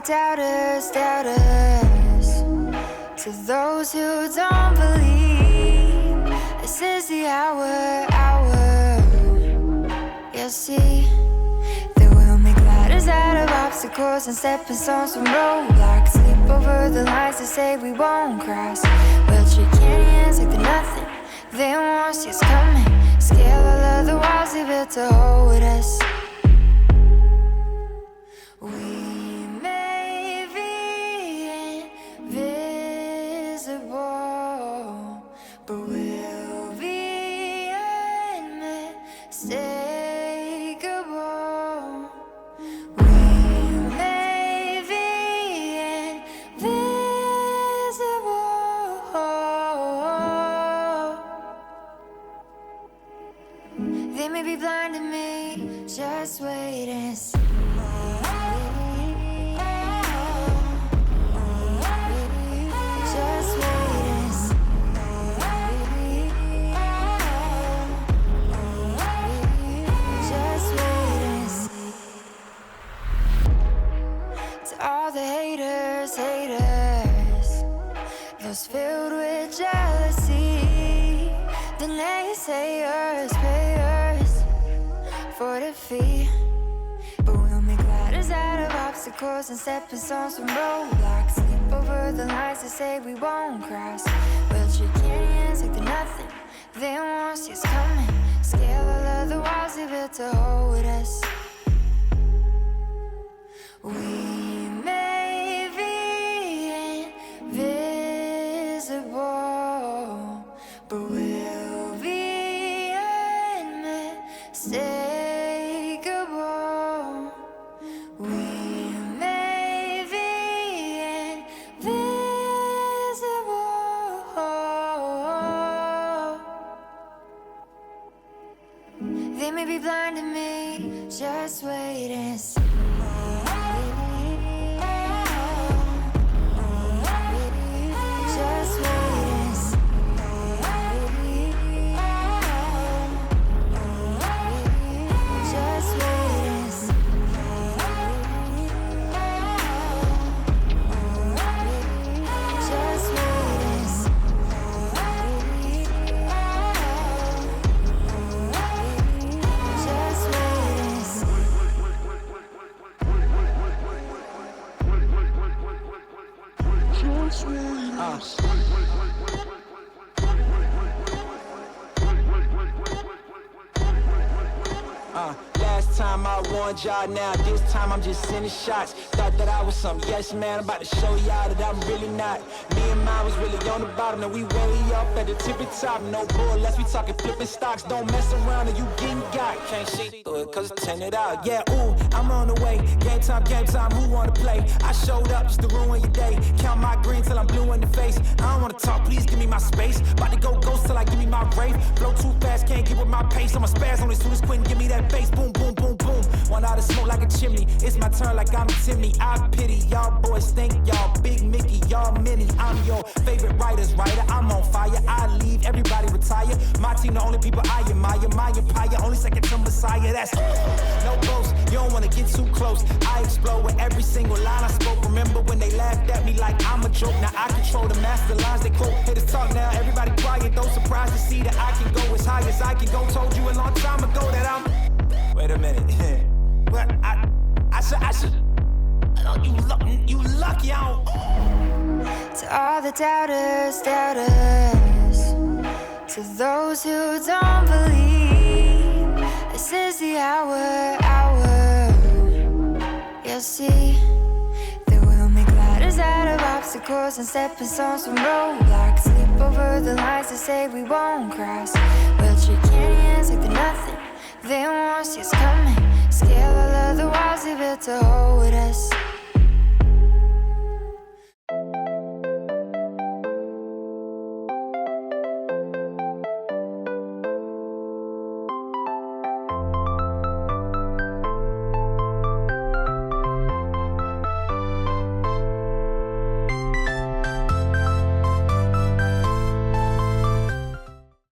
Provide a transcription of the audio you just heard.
doubters, doubters. To those who don't believe, this is the hour, hour. You'll see that we'll make ladders out of obstacles and stepping stones from roadblocks. Slip over the lines to say we won't cross. We'll shake hands like they're nothing. They won't see us coming. Scale all of the walls they built to hold us. We may be invisible, but we'll be unmistakable. We may be invisible. They may be blind to me, just wait and see. All the haters, haters, those filled with jealousy, the naysayers, payers for defeat. But we'll make ladders out of obstacles and stepping stones from roadblocks. Slip over the lines to say we won't cross. We'll shake hands like they're nothing. They won't see us coming. Scale all of the walls they built to hold us. We may be invisible, but we'll be unmistakable. We may be invisible. They may be blind to me, just wait and see. Last time I warned y'all, now this time I'm just sending shots. Thought that I was some yes man, I'm about to show y'all that I'm really not. Me and mine was really on the bottom, now we way up at the tippy top. No bull, unless we talking flipping stocks. Don't mess around or you getting got. Can't see through it cause it's tinted out. Yeah, ooh, I'm on the way. Game time, who wanna play? I showed up just to ruin your day. Count my green till I'm blue in the face. I don't wanna talk, please give me my space. About to go ghost till I give me my rave. Flow too fast, can't get with my pace. I'ma spaz on as soon as Quentin give me that bass. Boom, boom, boom, boom. One out of smoke like a chimney. It's my turn like I'm Timmy. I pity y'all boys, think y'all Big Mickey, y'all mini. I'm your favorite writer's writer. I'm on fire. I leave, everybody retire. My team, the only people I admire. My empire, only second to Messiah. That's no boast. You don't wanna get too close. I explode with every single line I spoke. Remember when they laughed at me like I'm a joke? Now I control the master lines they quote. Haters talk now, everybody quiet. Don't surprise to see that I can go as high as I can go. Told you a long time ago that I'm. Wait a minute. What? I should. You lucky I don't. To all the doubters, doubters. To those who don't believe, this is the hour, hour. You'll see that we'll make ladders out of obstacles and stepping stones from roadblocks. Slip over the lines to say we won't cross. We'll shake hands like they're nothing. They won't see us coming. Scale all of the walls they built to hold us.